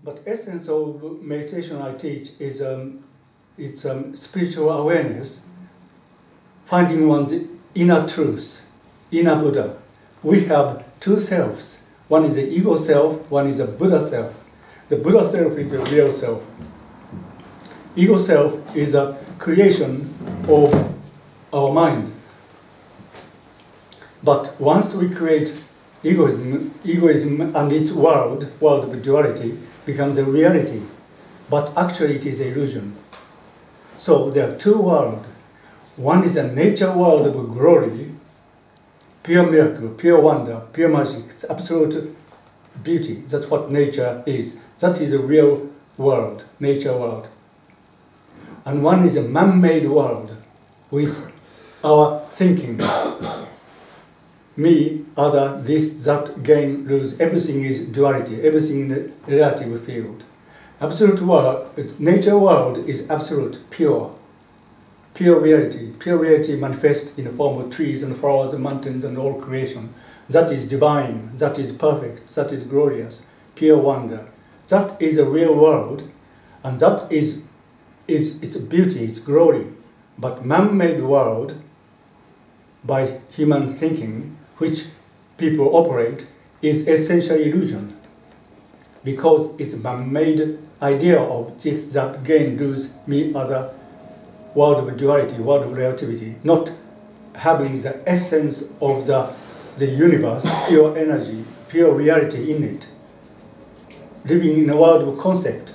But essence of meditation I teach is it's spiritual awareness, finding one's inner truth, inner Buddha. We have two selves. One is the ego self, one is the Buddha self. The Buddha self is the real self. Ego self is a creation of our mind. But once we create egoism and its world of duality becomes a reality. But actually it is an illusion. So there are two worlds. One is a nature world of glory, pure miracle, pure wonder, pure magic, it's absolute beauty. That's what nature is. That is a real world, nature world. And one is a man-made world with our thinking. Me, other, this, that, gain, lose, everything is duality, everything in the relative field. Absolute world, nature world is absolute, pure. Pure reality. Pure reality manifests in the form of trees and flowers and mountains and all creation. That is divine, that is perfect, that is glorious, pure wonder. That is a real world, and that is its beauty, its glory. But man-made world, by human thinking, which people operate, is essentially illusion. Because it's a man-made idea of this, that, gain, lose, me, other, world of duality, world of relativity, not having the essence of the universe, pure energy, pure reality in it. Living in a world of concept.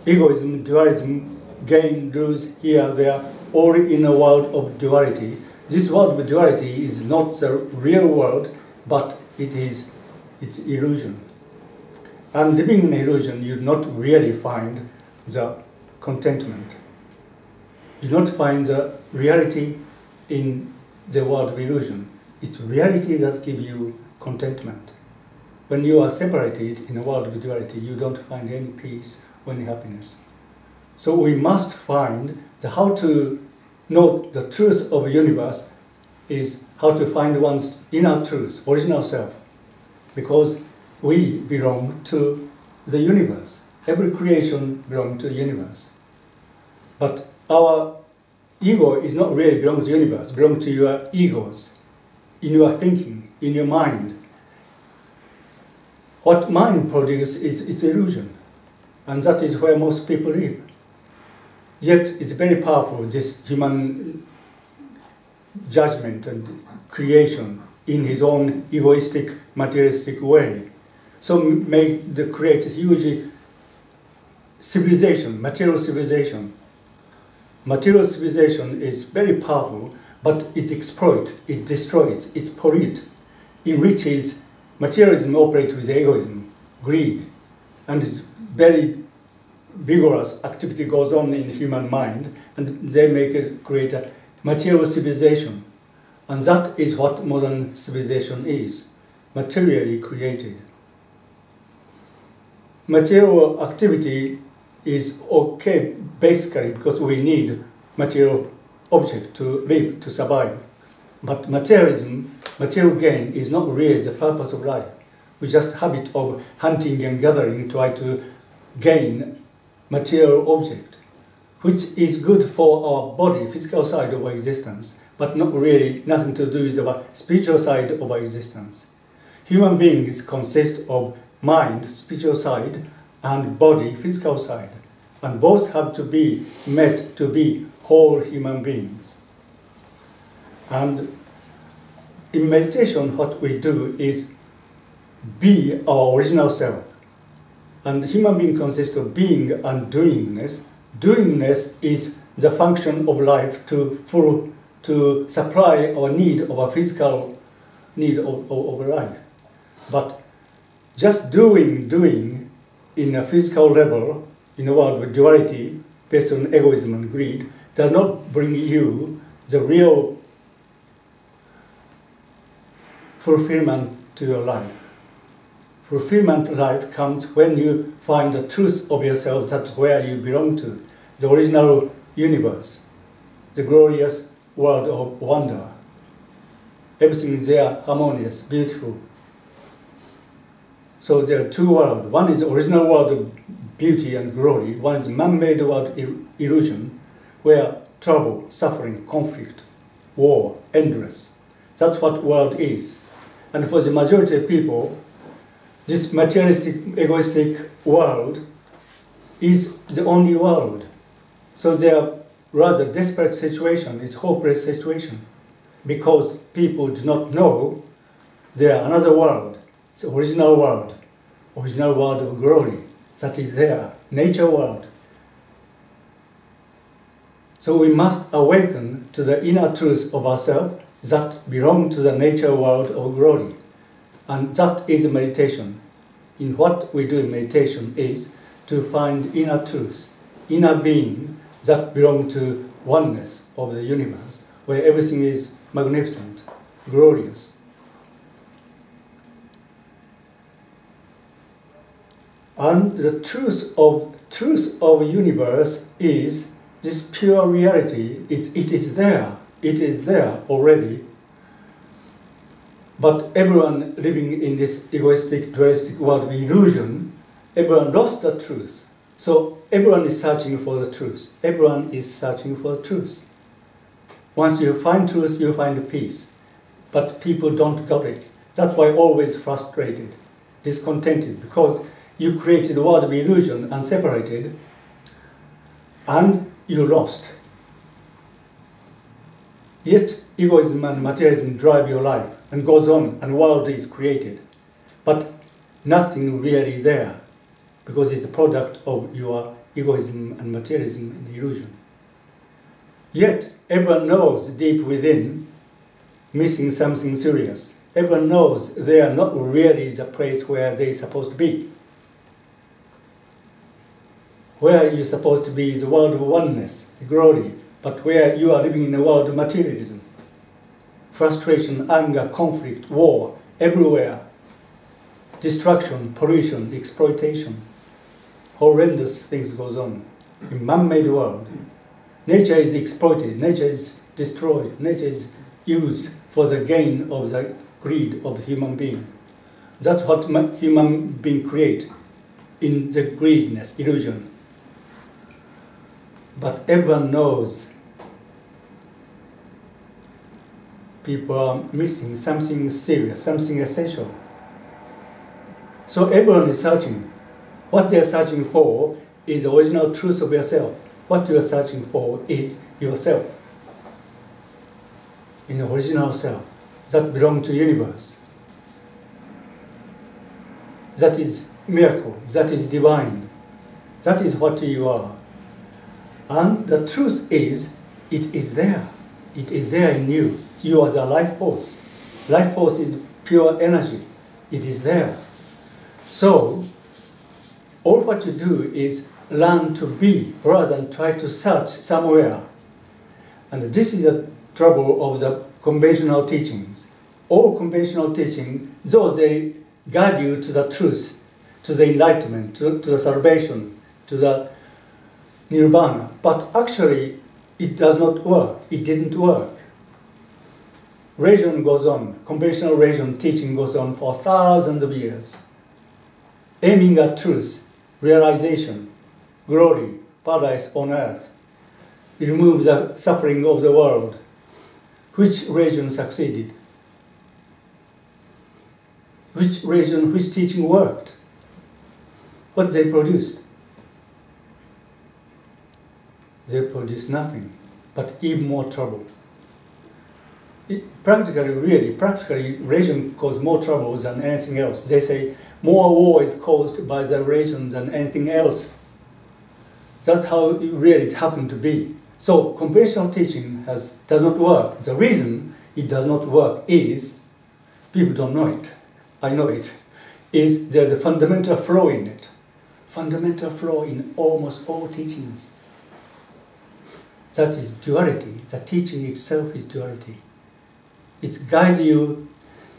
Egoism, dualism, gain, lose, here, there, all in a world of duality. This world of duality is not the real world, but it's illusion. And living in illusion, you do not really find the contentment. You do not find the reality in the world of illusion. It's reality that gives you contentment. When you are separated in a world of duality, you don't find any peace or any happiness. So we must find how to know the truth of the universe is how to find one's inner truth, original self. Because we belong to the universe. Every creation belongs to the universe. But our ego is not really belong to the universe, belong to your egos, in your thinking, in your mind. What mind produces is its illusion, and that is where most people live. Yet it's very powerful, this human judgment and creation in his own egoistic, materialistic way. So create a huge civilization, material civilization. Material civilization is very powerful, but it exploits, it destroys, it pollutes, enriches. Materialism operates with egoism, greed, and very vigorous activity goes on in the human mind, and they create a material civilization. And that is what modern civilization is, materially created. Material activity is okay basically because we need material object to live, to survive. But materialism, material gain is not really the purpose of life. We just habit of hunting and gathering, try to gain material object, which is good for our body, physical side of our existence, but not really nothing to do with our spiritual side of our existence. Human beings consist of mind, spiritual side, and body, physical side. And both have to be met to be whole human beings. And in meditation, what we do is be our original self. And human being consists of being and doingness. Doingness is the function of life to supply our need of our physical need of life. But just doing in a physical level, in a world with duality based on egoism and greed, does not bring you the real fulfillment to your life. Fulfillment life comes when you find the truth of yourself, that's where you belong to, the original universe, the glorious world of wonder. Everything is there, harmonious, beautiful. So there are two worlds. One is original world of beauty and glory. One is man-made world illusion, where trouble, suffering, conflict, war, endless. That's what world is. And for the majority of people, this materialistic, egoistic world is the only world. So they are rather desperate situation, it's hopeless situation, because people do not know there are another world, it's the original world of glory, that is there, nature world. So we must awaken to the inner truth of ourselves that belong to the nature world of glory. And that is meditation. In what we do in meditation is to find inner truth, inner being that belong to oneness of the universe, where everything is magnificent, glorious. And the truth of universe is this pure reality. It is there already. But everyone living in this egoistic, dualistic world of illusion, everyone lost the truth. So everyone is searching for the truth. Everyone is searching for the truth. Once you find truth, you find peace. But people don't got it. That's why always frustrated, discontented, because you created a world of illusion and separated, and you lost. Yet egoism and materialism drive your life and goes on, and world is created. But nothing really there, because it's a product of your egoism and materialism and illusion. Yet everyone knows deep within, missing something serious. Everyone knows they are not really the place where they're supposed to be. Where you're supposed to be is a world of oneness, glory, but where you are living in a world of materialism. Frustration, anger, conflict, war, everywhere. Destruction, pollution, exploitation. Horrendous things goes on in man-made world. Nature is exploited, nature is destroyed, nature is used for the gain of the greed of the human being. That's what human being create in the greediness, illusion. But everyone knows people are missing something serious, something essential. So everyone is searching. What they are searching for is the original truth of yourself. What you are searching for is yourself. In the original self that belongs to the universe. That is miracle, that is divine. That is what you are. And the truth is, it is there. It is there in you. You are the life force. Life force is pure energy. It is there. So, all what you do is learn to be rather than try to search somewhere. And this is the trouble of the conventional teachings. All conventional teaching, though they guide you to the truth, to the enlightenment, to the salvation, to the nirvana, but actually it does not work. It didn't work. Religion goes on, conventional religion teaching goes on for thousands of years, aiming at truth, realization, glory, paradise on earth, remove the suffering of the world. Which religion succeeded? Which religion, which teaching worked? What they produced? They produced nothing, but even more trouble. Practically, religion caused more trouble than anything else. They say more war is caused by the religion than anything else. That's how it happened to be. So conventional teaching does not work. The reason it does not work is, people don't know it, I know it, is there's a fundamental flaw in it. Fundamental flaw in almost all teachings. That is duality. The teaching itself is duality. It guides you,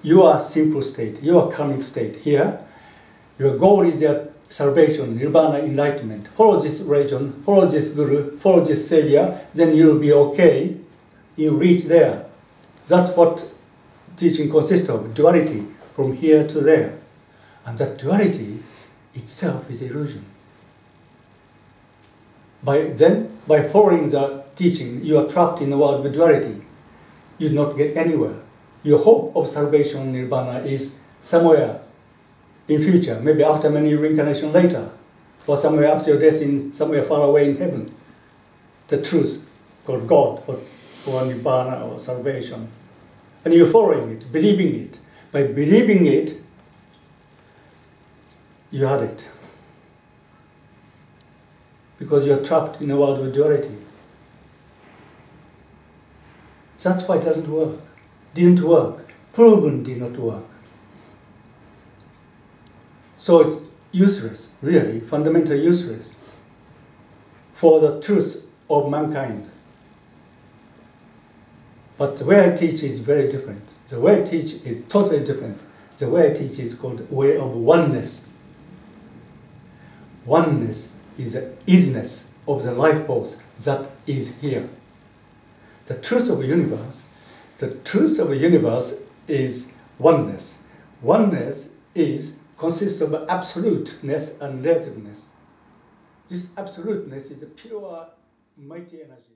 your simple state, your karmic state here. Your goal is their salvation, nirvana, enlightenment. Follow this religion, follow this guru, follow this savior, then you'll be okay. You reach there. That's what teaching consists of, duality, from here to there. And that duality itself is illusion. By following the teaching, you are trapped in the world with duality. You do not get anywhere. Your hope of salvation, nirvana, is somewhere in future, maybe after many reincarnations later, or somewhere after your death in somewhere far away in heaven. The truth called God or nirvana or salvation. And you're following it, believing it. By believing it, you had it. Because you're trapped in a world with duality. That's why it doesn't work. Didn't work. Proven did not work. So it's useless, really, fundamentally useless for the truth of mankind. But the way I teach is very different. The way I teach is totally different. The way I teach is called way of oneness. Oneness is the isness of the life force that is here. The truth of the universe is oneness. Oneness consists of absoluteness and relativeness. This absoluteness is a pure, mighty energy.